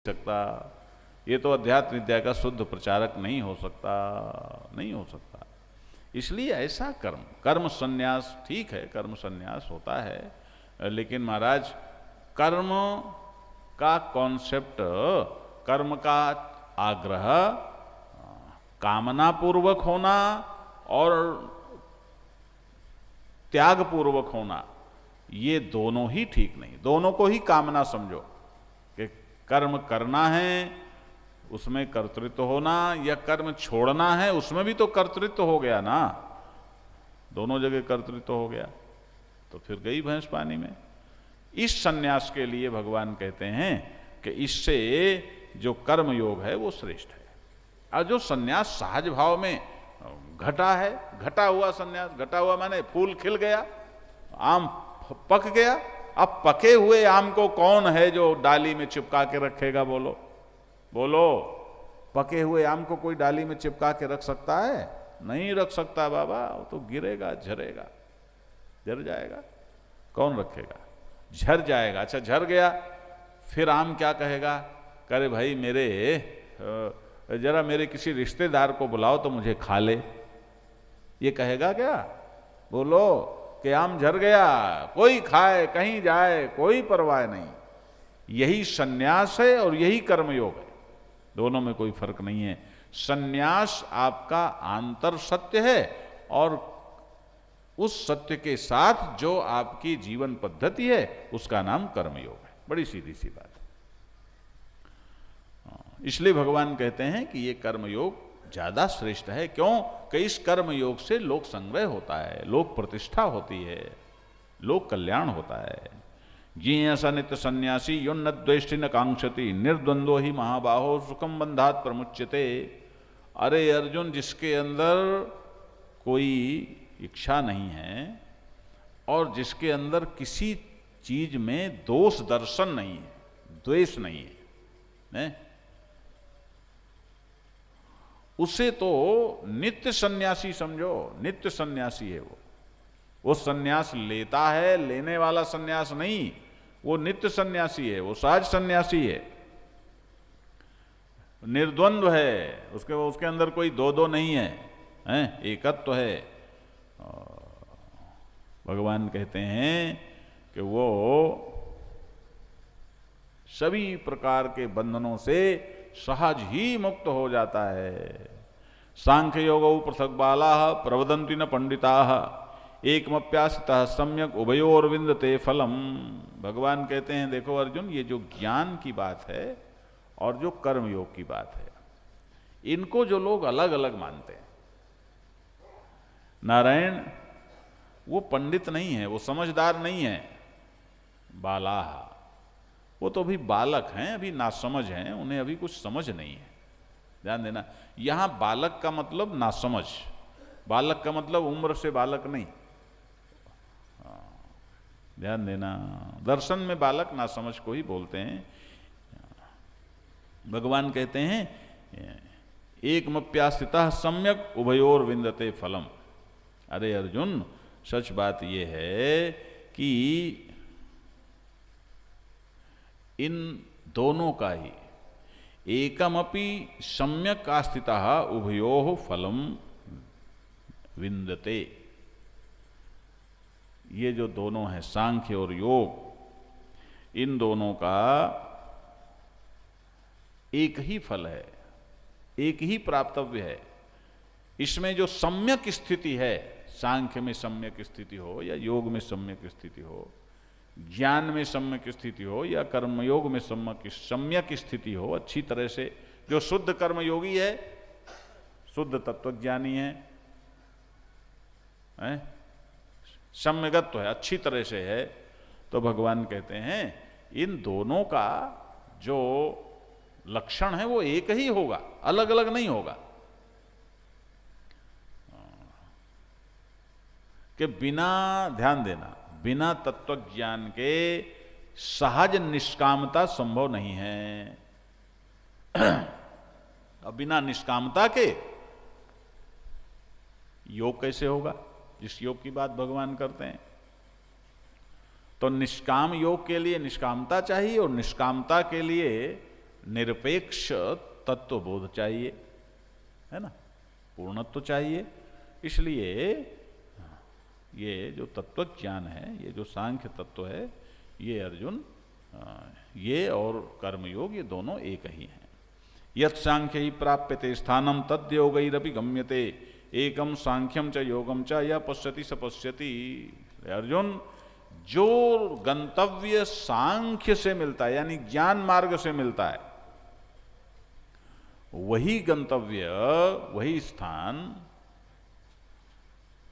सकता, ये तो अध्यात्म विद्या का शुद्ध प्रचारक नहीं हो सकता, नहीं हो सकता। इसलिए ऐसा कर्म, कर्म संन्यास ठीक है, कर्म संन्यास होता है, लेकिन महाराज कर्म का कॉन्सेप्ट, कर्म का आग्रह कामना पूर्वक होना और त्याग पूर्वक होना, ये दोनों ही ठीक नहीं। दोनों को ही कामना समझो कि कर्म करना है उसमें कर्तृत्व होना, या कर्म छोड़ना है उसमें भी तो कर्तृत्व हो गया ना, दोनों जगह कर्तृत्व हो गया, तो फिर गई भैंस पानी में। इस सन्यास के लिए भगवान कहते हैं कि इससे जो कर्म योग है वो श्रेष्ठ है। और जो सन्यास सहज भाव में घटा है, घटा हुआ सन्यास, घटा हुआ माने फूल खिल गया, आम पक गया, अब पके हुए आम को कौन है जो डाली में चिपका के रखेगा? बोलो बोलो, पके हुए आम को कोई डाली में चिपका के रख सकता है? नहीं रख सकता बाबा, वो तो गिरेगा, झरेगा, झर जाएगा। कौन रखेगा? झर जाएगा। अच्छा झर गया, फिर आम क्या कहेगा? करे भाई मेरे जरा मेरे किसी रिश्तेदार को बुलाओ तो मुझे खा ले, ये कहेगा क्या? बोलो कि आम झर गया, कोई खाए कहीं जाए कोई परवाह नहीं। यही सन्यास है और यही कर्मयोग है, दोनों में कोई फर्क नहीं है। सन्यास आपका आंतर सत्य है और उस सत्य के साथ जो आपकी जीवन पद्धति है उसका नाम कर्मयोग है। बड़ी सीधी सी बात है। इसलिए भगवान कहते हैं कि ये कर्मयोग ज्यादा श्रेष्ठ है। क्यों? कि इस कर्मयोग से लोक संग्रह होता है, लोक प्रतिष्ठा होती है, लोक कल्याण होता है। जियसा नित्य सन्यासी यो न द्वेष्टि न कांक्षति निर्द्वंद्व ही महाबाहो सुखम बंधात प्रमुच्यते। अरे अर्जुन, जिसके अंदर कोई इच्छा नहीं है और जिसके अंदर किसी चीज में दोष दर्शन नहीं है, द्वेष नहीं है, उसे तो नित्य सन्यासी समझो। नित्य सन्यासी है वो सन्यास लेता है, लेने वाला सन्यास नहीं, वो नित्य सन्यासी है, वो सहज सन्यासी है, निर्द्वंद्व है, उसके अंदर कोई दो नहीं है, एकत्व तो है। भगवान कहते हैं कि वो सभी प्रकार के बंधनों से सहज ही मुक्त हो जाता है। सांख्य योग पृथक बाला प्रवदंती न पंडिता एकमप्यासितः सम्यक उभयोर विंदते फलम। भगवान कहते हैं देखो अर्जुन, ये जो ज्ञान की बात है और जो कर्म योग की बात है, इनको जो लोग अलग अलग मानते हैं, नारायण वो पंडित नहीं है, वो समझदार नहीं है, बाला, वो तो अभी बालक हैं, अभी नासमझ हैं, उन्हें अभी कुछ समझ नहीं है। ध्यान देना, यहां बालक का मतलब नासमझ, बालक का मतलब उम्र से बालक नहीं, ध्यान देना। दर्शन में बालक नासमझ को ही बोलते हैं। भगवान कहते हैं एकमप्यास्थितः सम्यक उभयोर विंदते फलम। अरे अर्जुन, सच बात यह है कि इन दोनों का ही एकमपि सम्यक आस्थितः उभयोः फलम विंदते। ये जो दोनों हैं सांख्य और योग, इन दोनों का एक ही फल है, एक ही प्राप्तव्य है। इसमें जो सम्यक स्थिति है, सांख्य में सम्यक स्थिति हो या योग में सम्यक स्थिति हो, ज्ञान में सम्यक स्थिति हो या कर्मयोग में सम्यक स्थिति हो, अच्छी तरह से जो शुद्ध कर्मयोगी है, शुद्ध तत्वज्ञानी है, सम्यगत्व है, अच्छी तरह से है, तो भगवान कहते हैं इन दोनों का जो लक्षण है वो एक ही होगा, अलग अलग नहीं होगा। कि बिना, ध्यान देना, बिना तत्व ज्ञान के सहज निष्कामता संभव नहीं है। अब बिना निष्कामता के योग कैसे होगा? जिस योग की बात भगवान करते हैं, तो निष्काम योग के लिए निष्कामता चाहिए और निष्कामता के लिए निरपेक्ष तत्वबोध चाहिए, है ना, पूर्णत्व चाहिए। इसलिए ये जो तत्व ज्ञान है, ये जो सांख्य तत्व है, ये अर्जुन, ये और कर्मयोग ये दोनों एक ही हैं। यत् सांख्य ही प्राप्यते स्थानम तद्योगैरपि गम्यते एकम सांख्यम च योगम च या पश्यति स पश्यति। अर्जुन, जो गंतव्य सांख्य से मिलता है यानी ज्ञान मार्ग से मिलता है, वही गंतव्य, वही स्थान,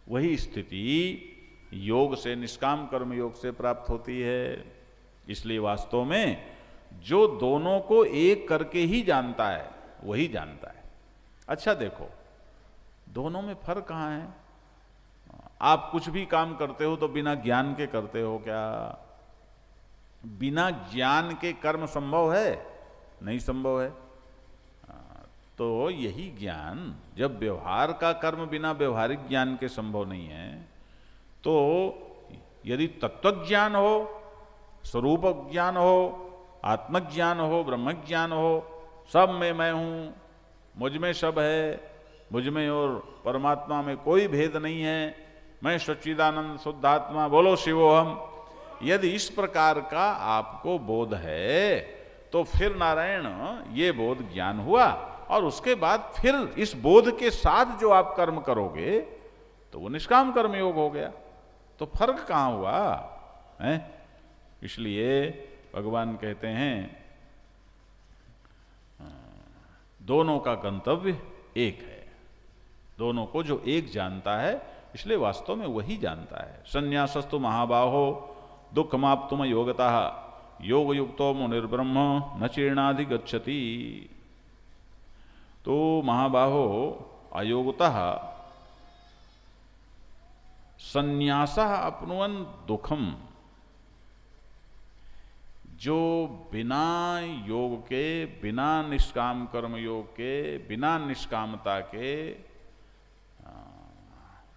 वही स्थिति योग से, निष्काम कर्म योग से प्राप्त होती है। इसलिए वास्तव में जो दोनों को एक करके ही जानता है वही जानता है। अच्छा देखो, दोनों में फर्क कहाँ है? आप कुछ भी काम करते हो तो बिना ज्ञान के करते हो क्या? बिना ज्ञान के कर्म संभव है? नहीं संभव है। तो यही ज्ञान, जब व्यवहार का कर्म बिना व्यवहारिक ज्ञान के संभव नहीं है, तो यदि तत्वज्ञान हो, स्वरूप ज्ञान हो, आत्मज्ञान हो, ब्रह्मज्ञान हो, सब में मैं हूं, मुझ में सब है, मुझ में और परमात्मा में कोई भेद नहीं है, मैं सच्चिदानंद शुद्धात्मा, बोलो शिवोहम, यदि इस प्रकार का आपको बोध है तो फिर नारायण ये बोध ज्ञान हुआ, और उसके बाद फिर इस बोध के साथ जो आप कर्म करोगे तो वो निष्काम कर्म योग हो गया। तो फर्क कहाँ हुआ है? इसलिए भगवान कहते हैं दोनों का गंतव्य एक है, दोनों को जो एक जानता है, इसलिए वास्तव में वही जानता है। संन्यासस्तु महाबाहो दुःखमाप्तुम योगतः योग युक्तो मुनिर्ब्रह्म न चीर्णाधिगच्छति। तो महाबाहो अयोगतः संन्यासः अपनुवन दुखम, जो बिना योग के, बिना निष्काम कर्म योग के, बिना निष्कामता के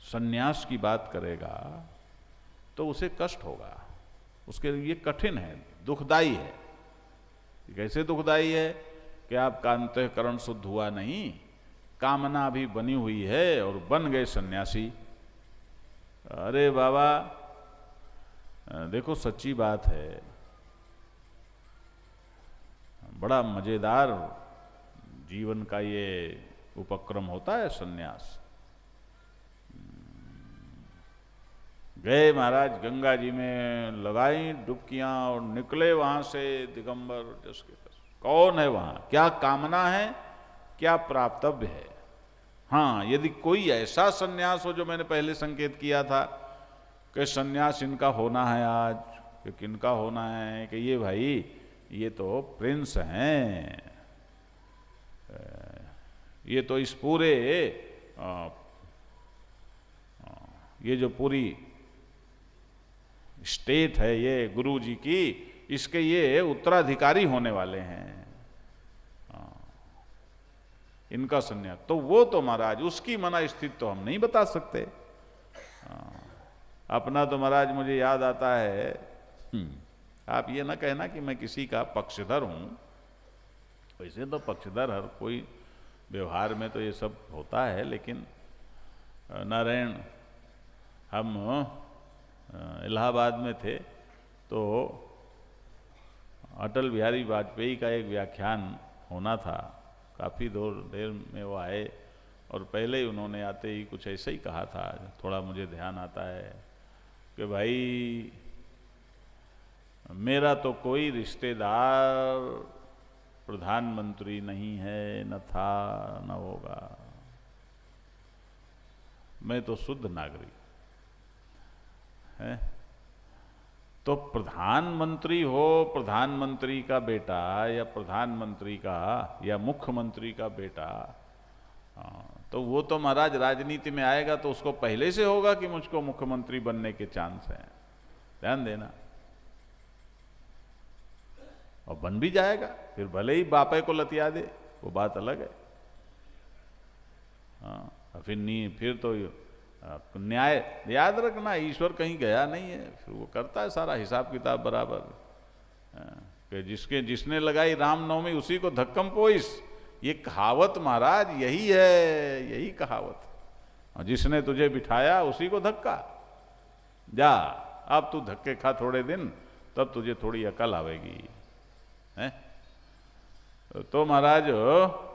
संन्यास की बात करेगा तो उसे कष्ट होगा, उसके लिए कठिन है, दुखदाई है। कैसे दुखदाई है कि आपका अंतःकरण शुद्ध हुआ नहीं, कामना भी बनी हुई है और बन गए सन्यासी। अरे बाबा देखो, सच्ची बात है, बड़ा मजेदार जीवन का ये उपक्रम होता है सन्यास। गए महाराज गंगा जी में, लगाई डुबकियां और निकले वहां से दिगंबर जस के तस। कौन है वहां, क्या कामना है, क्या प्राप्तव्य है? हाँ, यदि कोई ऐसा सन्यास हो जो मैंने पहले संकेत किया था कि सन्यास इनका होना है आज, कि किनका होना है, कि ये भाई ये तो प्रिंस हैं, ये तो इस पूरे ये जो पूरी स्टेट है ये गुरु जी की, इसके ये उत्तराधिकारी होने वाले हैं, इनका संन्यास। तो वो तो महाराज उसकी मना स्थिति तो हम नहीं बता सकते। अपना तो महाराज मुझे याद आता है, आप ये ना कहना कि मैं किसी का पक्षधर हूं, वैसे तो पक्षधर हर कोई व्यवहार में तो ये सब होता है, लेकिन नारायण हम इलाहाबाद में थे तो अटल बिहारी वाजपेयी का एक व्याख्यान होना था, काफ़ी देर में वो आए और पहले ही उन्होंने आते ही कुछ ऐसा ही कहा था, थोड़ा मुझे ध्यान आता है कि भाई मेरा तो कोई रिश्तेदार प्रधानमंत्री नहीं है, न था न होगा, मैं तो शुद्ध नागरिक है। तो प्रधानमंत्री हो, प्रधानमंत्री का बेटा या प्रधानमंत्री का या मुख्यमंत्री का बेटा, तो वो तो महाराज राजनीति में आएगा तो उसको पहले से होगा कि मुझको मुख्यमंत्री बनने के चांस हैं, ध्यान देना, और बन भी जाएगा, फिर भले ही बापे को लतिया दे, वो बात अलग है। हाँ, फिर तो न्याय, याद रखना ईश्वर कहीं गया नहीं है, फिर वो करता है सारा हिसाब किताब बराबर। कि जिसने लगाई रामनवमी उसी को धक्कम पोइस, ये कहावत महाराज यही है, यही कहावत। और जिसने तुझे बिठाया उसी को धक्का, जा अब तू धक्के खा थोड़े दिन, तब तुझे थोड़ी अकल आवेगी, है? तो महाराज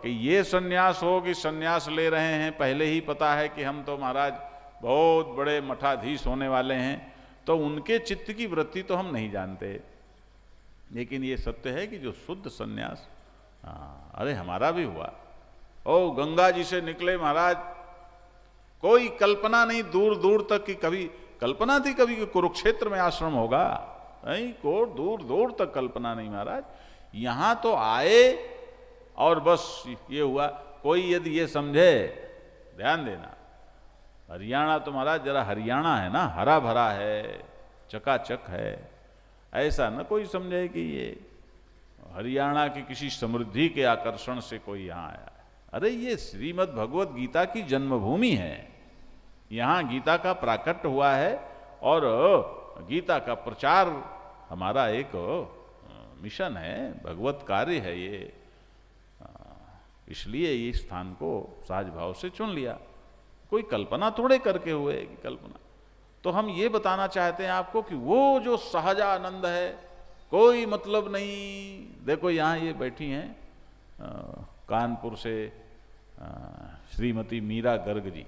कि ये सन्यास हो कि सन्यास ले रहे हैं, पहले ही पता है कि हम तो महाराज बहुत बड़े मठाधीश होने वाले हैं, तो उनके चित्त की वृत्ति तो हम नहीं जानते। लेकिन ये सत्य है कि जो शुद्ध सन्यास, अरे हमारा भी हुआ। ओ गंगा जी से निकले महाराज, कोई कल्पना नहीं दूर दूर तक कि कभी कल्पना थी कभी कि कुरुक्षेत्र में आश्रम होगा, नहीं, को दूर दूर तक कल्पना नहीं महाराज। यहां तो आए और बस ये हुआ। कोई यदि ये समझे, ध्यान देना, हरियाणा तो महाराज जरा हरियाणा है ना, हरा भरा है, चकाचक है, ऐसा न कोई समझे कि ये हरियाणा की किसी समृद्धि के आकर्षण से कोई यहाँ आया है। अरे ये श्रीमद् भगवत गीता की जन्मभूमि है, यहाँ गीता का प्राकट्य हुआ है और गीता का प्रचार हमारा एक मिशन है, भगवत कार्य है ये, इसलिए इस स्थान को सहज भाव से चुन लिया। कोई कल्पना थोड़े करके हुए कि कल्पना। तो हम ये बताना चाहते हैं आपको कि वो जो सहजानंद है, कोई मतलब नहीं। देखो यहाँ ये बैठी हैं कानपुर से श्रीमती मीरा गर्ग जी,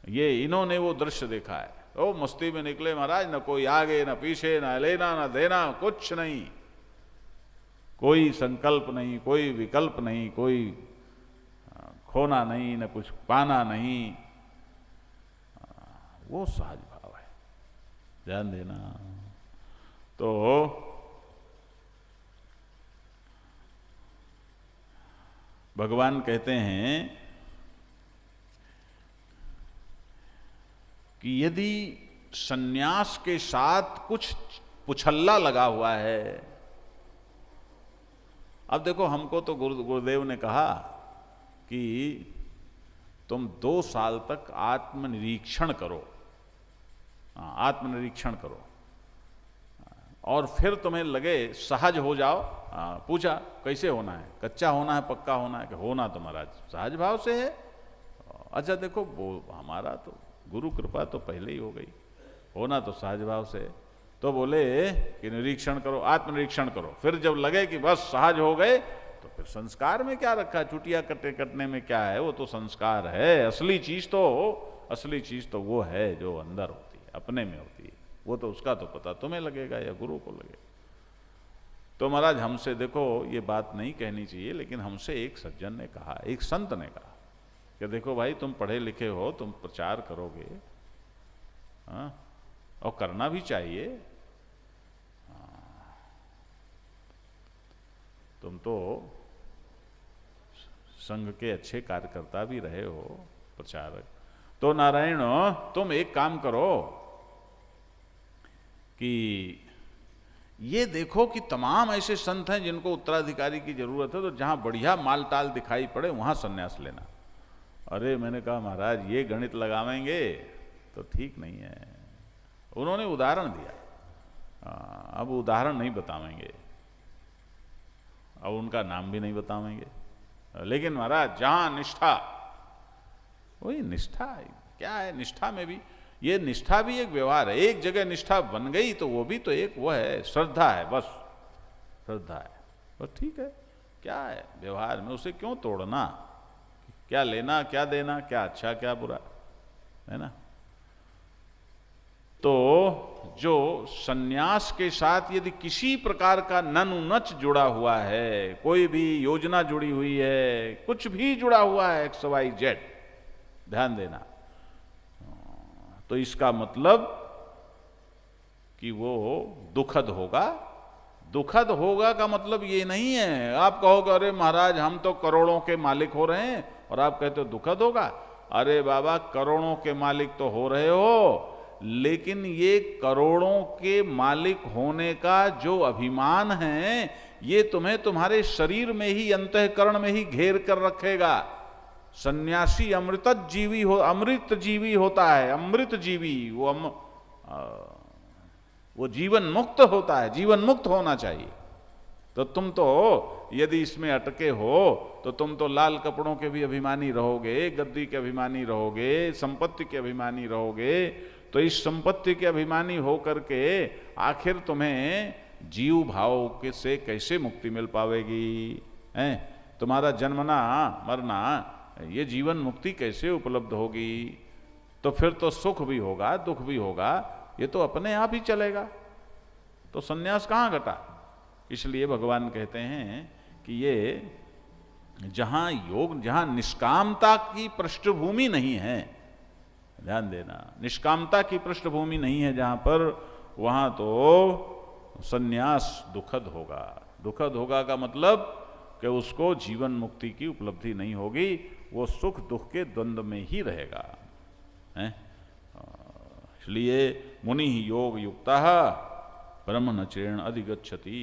ये इन्होंने वो दृश्य देखा है। ओ मस्ती में निकले महाराज, न कोई आगे न पीछे, न लेना न देना, कुछ नहीं, कोई संकल्प नहीं, कोई विकल्प नहीं, कोई खोना नहीं, न कुछ पाना नहीं, वो सहज भाव है, ध्यान देना। तो भगवान कहते हैं कि यदि सन्यास के साथ कुछ पुछल्ला लगा हुआ है, अब देखो हमको तो गुरुदेव ने कहा कि तुम 2 साल तक आत्मनिरीक्षण करो, आत्मनिरीक्षण करो, और फिर तुम्हें लगे सहज हो जाओ। पूछा कैसे होना है, कच्चा होना है, पक्का होना है? कि होना तो महाराज सहज भाव से है। अच्छा देखो वो हमारा तो गुरु कृपा तो पहले ही हो गई, होना तो सहज भाव से। तो बोले कि निरीक्षण करो, आत्मनिरीक्षण करो, फिर जब लगे कि बस सहज हो गए तो फिर संस्कार में क्या रखा, चुटिया कटने में क्या है, वो तो संस्कार है। असली चीज तो वो है जो अंदर होती है, अपने में होती है, वो तो उसका तो पता तुम्हें लगेगा या गुरु को लगेगा। तो महाराज हमसे देखो ये बात नहीं कहनी चाहिए, लेकिन हमसे एक सज्जन ने कहा, एक संत ने कहा कि देखो भाई तुम पढ़े लिखे हो, तुम प्रचार करोगे, हाँ, और करना भी चाहिए, तुम तो संघ के अच्छे कार्यकर्ता भी रहे हो, प्रचारक। तो नारायण तुम एक काम करो कि ये देखो कि तमाम ऐसे संत हैं जिनको उत्तराधिकारी की जरूरत है, तो जहां बढ़िया माल टाल दिखाई पड़े वहां संन्यास लेना। अरे मैंने कहा महाराज ये गणित लगावेंगे तो ठीक नहीं है। उन्होंने उदाहरण दिया, अब उदाहरण नहीं बतावेंगे, अब उनका नाम भी नहीं बतावेंगे, लेकिन महाराज जहां निष्ठा, वही निष्ठा क्या है, निष्ठा में भी ये निष्ठा भी एक व्यवहार है। एक जगह निष्ठा बन गई तो वो भी तो एक वो है, श्रद्धा है, बस श्रद्धा है, बस ठीक है। क्या है व्यवहार में, उसे क्यों तोड़ना, क्या लेना क्या देना, क्या अच्छा क्या बुरा, है ना। तो जो सन्यास के साथ यदि किसी प्रकार का नच जुड़ा हुआ है, कोई भी योजना जुड़ी हुई है, कुछ भी जुड़ा हुआ है XYZ, ध्यान देना, तो इसका मतलब कि वो दुखद होगा। दुखद होगा का मतलब ये नहीं है आप कहोगे अरे महाराज हम तो करोड़ों के मालिक हो रहे हैं और आप कहते हो दुखद होगा। अरे बाबा करोड़ों के मालिक तो हो रहे हो, लेकिन ये करोड़ों के मालिक होने का जो अभिमान है ये तुम्हें तुम्हारे शरीर में ही, अंतःकरण में ही घेर कर रखेगा। सन्यासी अमृत जीवी होता है, अमृत जीवी, वो जीवन मुक्त होता है, जीवन मुक्त होना चाहिए, तो तुम तो यदि इसमें अटके हो तो तुम तो लाल कपड़ों के भी अभिमानी रहोगे, गद्दी के अभिमानी रहोगे, संपत्ति के अभिमानी रहोगे। तो इस संपत्ति के अभिमानी हो करके आखिर तुम्हें जीव भाव के से कैसे मुक्ति मिल पावेगी? हैं? तुम्हारा जन्मना मरना, ये जीवन मुक्ति कैसे उपलब्ध होगी? तो फिर तो सुख भी होगा, दुख भी होगा, ये तो अपने आप ही चलेगा। तो सन्यास कहाँ घटा? इसलिए भगवान कहते हैं कि ये जहां योग, जहां निष्कामता की पृष्ठभूमि नहीं है, ध्यान देना, निष्कामता की पृष्ठभूमि नहीं है जहां पर, वहां तो सन्यास दुखद होगा। दुखद होगा का मतलब कि उसको जीवन मुक्ति की उपलब्धि नहीं होगी, वो सुख दुख के द्वंद्व में ही रहेगा। इसलिए मुनि योग युक्ता ब्रह्म न चेण अधिगच्छति।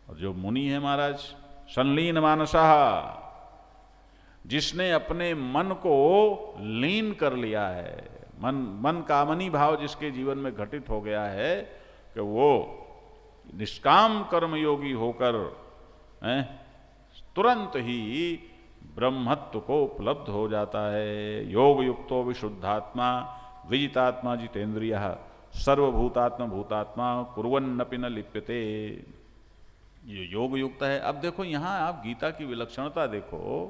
और जो मुनि है महाराज, संलीन मानसा, जिसने अपने मन को लीन कर लिया है, मन कामनी भाव जिसके जीवन में घटित हो गया है कि वो निष्काम कर्मयोगी होकर तुरंत ही ब्रह्मत्व को उपलब्ध हो जाता है। योग युक्तो विशुद्धात्मा विजितात्मा जितेंद्रिय सर्वभूतात्मा भूतात्मा कुर्वन्नपि न लिप्यते। ये योग युक्त है। अब देखो यहाँ आप गीता की विलक्षणता देखो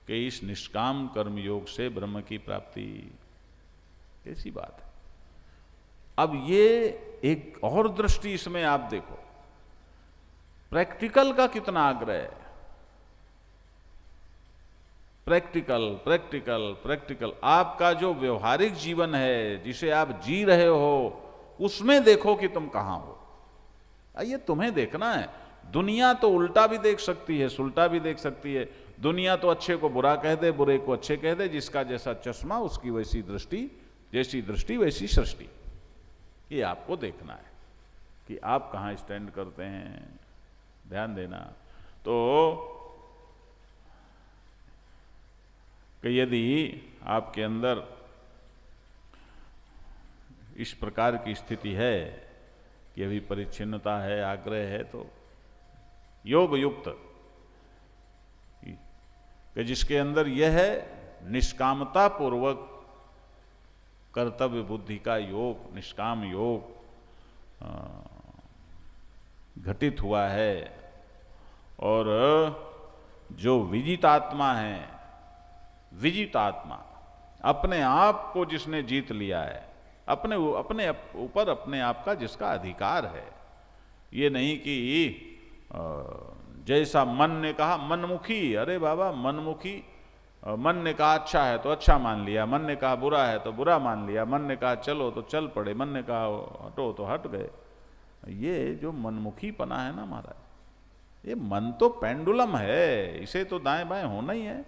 कि इस निष्काम कर्म योग से ब्रह्म की प्राप्ति, कैसी बात है। अब ये एक और दृष्टि इसमें आप देखो, प्रैक्टिकल का कितना आग्रह है। प्रैक्टिकल प्रैक्टिकल प्रैक्टिकल, आपका जो व्यवहारिक जीवन है जिसे आप जी रहे हो, उसमें देखो कि तुम कहां हो। ये तुम्हें देखना है। दुनिया तो उल्टा भी देख सकती है, सुल्टा भी देख सकती है। दुनिया तो अच्छे को बुरा कह दे, बुरे को अच्छे कह दे, जिसका जैसा चश्मा उसकी वैसी दृष्टि, जैसी दृष्टि वैसी सृष्टि। ये आपको देखना है कि आप कहां स्टैंड करते हैं, ध्यान देना। तो कि यदि आपके अंदर इस प्रकार की स्थिति है कि अभी परिच्छिन्नता है, आग्रह है, तो योग युक्त कि जिसके अंदर यह है निष्कामता पूर्वक कर्तव्य बुद्धि का योग, निष्काम योग घटित हुआ है, और जो विजितात्मा है, विजितात्मा अपने आप को जिसने जीत लिया है, अपने ऊपर अपने आप का जिसका अधिकार है। ये नहीं कि जैसा मन ने कहा, मनमुखी, अरे बाबा मनमुखी, मन ने कहा अच्छा है तो अच्छा मान लिया, मन ने कहा बुरा है तो बुरा मान लिया, मन ने कहा चलो तो चल पड़े, मन ने कहा हटो तो हट गए। ये जो मनमुखी पना है ना महाराज, ये मन तो पेंडुलम है, इसे तो दाएं बाएं होना ही है।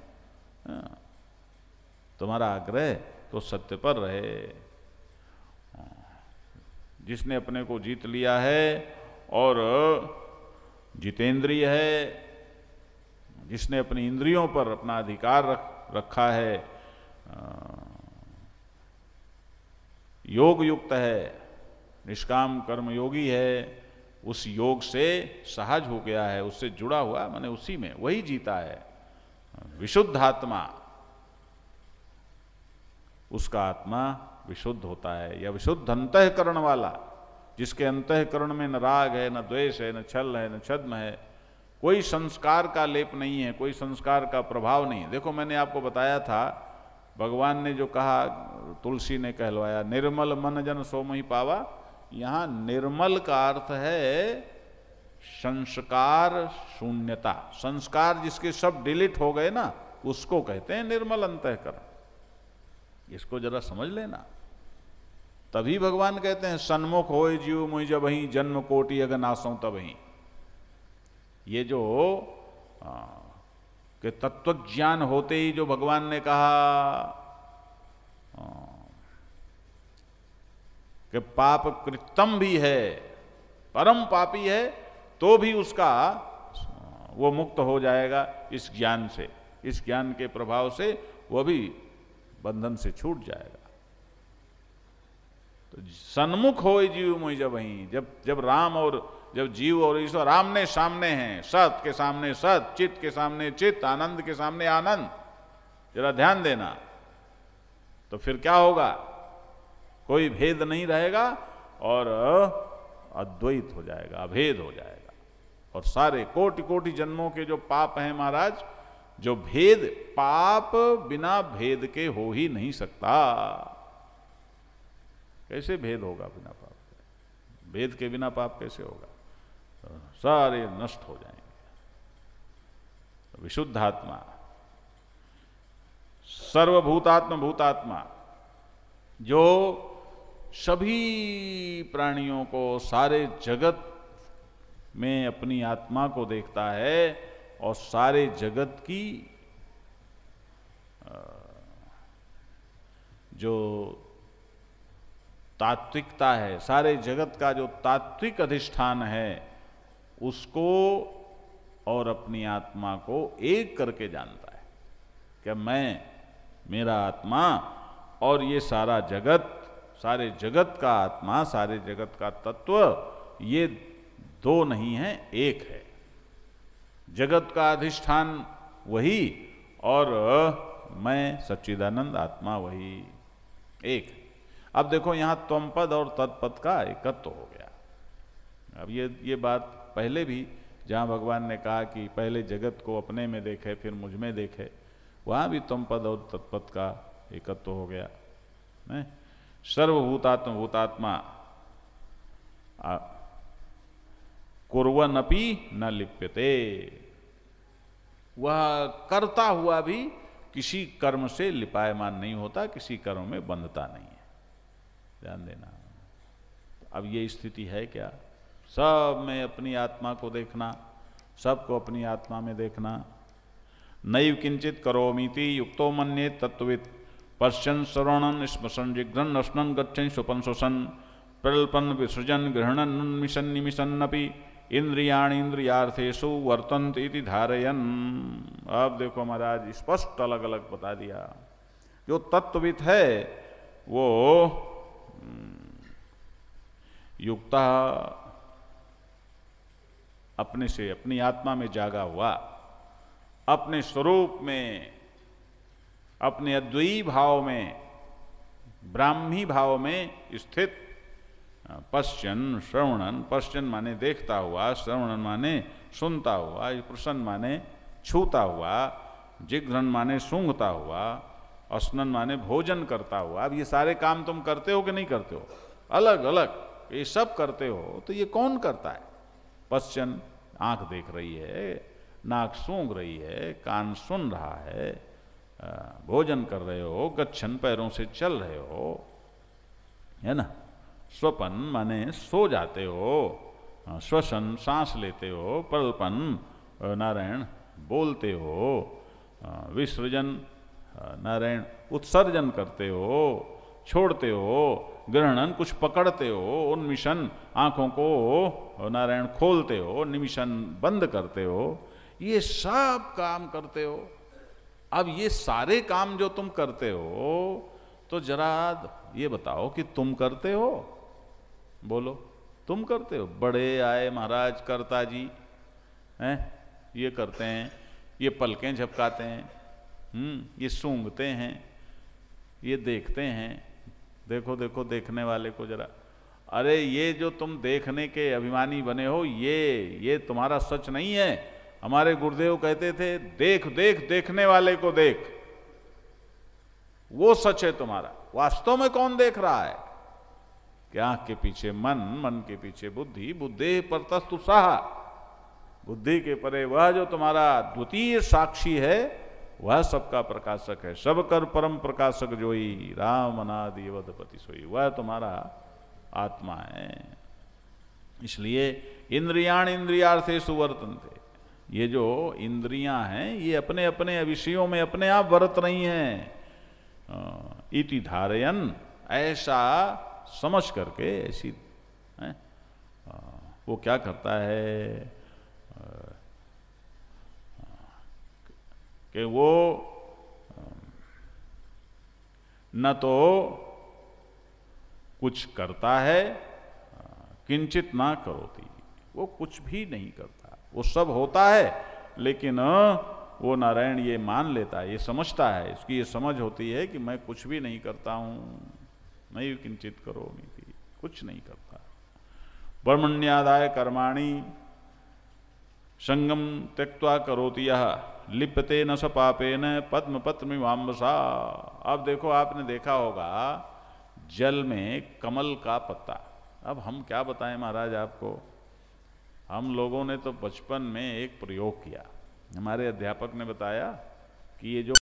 तुम्हारा आग्रह तो सत्य पर रहे। जिसने अपने को जीत लिया है और जितेंद्रिय है, जिसने अपनी इंद्रियों पर अपना अधिकार रखा है, योग युक्त है, निष्काम कर्म योगी है, उस योग से सहज हो गया है, उससे जुड़ा हुआ, माने उसी में वही जीता है। विशुद्ध आत्मा, उसका आत्मा विशुद्ध होता है, या विशुद्ध अंतःकरण वाला, जिसके अंतःकरण में न राग है, न द्वेष है, न छल है, न छद्म है, कोई संस्कार का लेप नहीं है, कोई संस्कार का प्रभाव नहीं। देखो मैंने आपको बताया था, भगवान ने जो कहा, तुलसी ने कहलवाया, निर्मल मन जन सो मोहि पावा। यहां निर्मल का अर्थ है संस्कार शून्यता। संस्कार जिसके सब डिलीट हो गए ना, उसको कहते हैं निर्मल अंतःकरण। इसको जरा समझ लेना। तभी भगवान कहते हैं सन्मुख होए जीव मुझ जब वहीं जन्म कोटि अगर नासों तब वहीं। ये जो कि तत्व ज्ञान होते ही जो भगवान ने कहा कि पाप कृतम भी है, परम पापी है, तो भी उसका वो मुक्त हो जाएगा इस ज्ञान से, इस ज्ञान के प्रभाव से वह भी बंधन से छूट जाएगा। तो सन्मुख होए जीव मुझ जब वहीं, जब राम और जब जीव और ईश्वर आमने सामने हैं, सत के सामने सत, चित्त के सामने चित्त, आनंद के सामने आनंद, जरा ध्यान देना, तो फिर क्या होगा? कोई भेद नहीं रहेगा और अद्वैत हो जाएगा, अभेद हो जाएगा। और सारे कोटि कोटि जन्मों के जो पाप हैं महाराज, जो भेद, पाप बिना भेद के हो ही नहीं सकता। कैसे भेद होगा बिना पाप के? भेद के बिना पाप कैसे होगा? सारे नष्ट हो जाएंगे। विशुद्ध आत्मा, सर्वभूतात्म भूतात्मा, जो सभी प्राणियों को, सारे जगत में अपनी आत्मा को देखता है और सारे जगत की जो तात्विकता है, सारे जगत का जो तात्विक अधिष्ठान है, उसको और अपनी आत्मा को एक करके जानता है कि मैं, मेरा आत्मा और ये सारा जगत, सारे जगत का आत्मा, सारे जगत का तत्व, ये दो नहीं है, एक है। जगत का अधिष्ठान वही और मैं सच्चिदानंद आत्मा वही, एक। अब देखो यहां त्वम पद और तत्पद का एकत्व हो गया। अब ये बात पहले भी जहां भगवान ने कहा कि पहले जगत को अपने में देखे फिर मुझ में देखे, वहां भी त्वम पद और तत्पद का एकत्व हो गया। सर्वभूतात्म भूतात्मा कुर्वनपि न लिप्यते, वह करता हुआ भी किसी कर्म से लिपायमान नहीं होता, किसी कर्म में बंधता नहीं है। ध्यान देना। अब ये स्थिति है क्या? सब में अपनी आत्मा को देखना, सबको अपनी आत्मा में देखना। नैव किंचित करोमीति युक्तो मन्ये तत्त्ववित् पश्यन् श्रवणन् स्मशन् जिघ्रन् रसनन् गच्छन् स्वपन् श्वसन् प्रल्पन् विसृजन् गृह्णन् उन्मिषन् निमिषन्नपि इंद्रियाणि इंद्रियार्थेषु वर्तन्ते इति धारयन्। अब देखो महाराज स्पष्ट अलग अलग बता दिया। जो तत्ववित् है वो युक्ता, अपने से, अपनी आत्मा में जागा हुआ, अपने स्वरूप में, अपने अद्वैई भाव में, ब्राह्मी भाव में स्थित, पश्चन श्रवणन, पश्चन माने देखता हुआ, श्रवणन माने सुनता हुआ, प्रसन्न माने छूता हुआ, जिघ्रन माने सूंघता हुआ, असनन माने भोजन करता हुआ। अब ये सारे काम तुम करते हो कि नहीं करते हो? अलग अलग ये सब करते हो, तो ये कौन करता है? पश्चन, आंख देख रही है, नाक सूंघ रही है, कान सुन रहा है, भोजन कर रहे हो, गच्छन पैरों से चल रहे हो, है ना। स्वपन माने सो जाते हो, श्वसन सांस लेते हो, प्रल्पन नारायण बोलते हो, विसर्जन नारायण उत्सर्जन करते हो, छोड़ते हो, ग्रहणन कुछ पकड़ते हो, उन्मिशन आंखों को नारायण खोलते हो, निमिशन बंद करते हो, ये सब काम करते हो। अब ये सारे काम जो तुम करते हो, तो जरा ये बताओ कि तुम करते हो? बोलो, तुम करते हो? बड़े आए महाराज कर्ता जी हैं, ये करते हैं, ये पलकें झपकाते हैं, ये सूंघते हैं, ये देखते हैं। देखो देखो देखने वाले को जरा, अरे ये जो तुम देखने के अभिमानी बने हो, ये तुम्हारा सच नहीं है। हमारे गुरुदेव कहते थे, देख देख देखने वाले को देख, वो सच है तुम्हारा। वास्तव में कौन देख रहा है? कि आंख के पीछे मन, मन के पीछे बुद्धि, बुद्धि परतस्तु साहा, बुद्धि के परे वह जो तुम्हारा द्वितीय साक्षी है, वह सबका प्रकाशक है। सब कर परम प्रकाशक जोई, राम अनादि अवधपति सोई, वह तुम्हारा आत्मा है। इसलिए इंद्रियाण इंद्रियार्थेषु वर्तन्ते, ये जो इंद्रियां हैं ये अपने अपने विषयों में अपने आप वर्त रही हैं। इति धारयन, ऐसा समझ करके, ऐसी वो क्या करता है कि वो न तो कुछ करता है, किंचित ना करोति, वो कुछ भी नहीं करता, वो सब होता है, लेकिन वो नारायण ये मान लेता है, ये समझता है, इसकी ये समझ होती है कि मैं कुछ भी नहीं करता हूँ, नहीं किंचित करोमि, कुछ नहीं करता। ब्रह्मण्यादाय कर्माणि संगम त्यक्त्वा करोति यः लिप्यते न स पापेन पद्म पत्रमिवाम्बसा। अब देखो, आपने देखा होगा जल में कमल का पत्ता। अब हम क्या बताएं महाराज आपको, हम लोगों ने तो बचपन में एक प्रयोग किया, हमारे अध्यापक ने बताया कि ये जो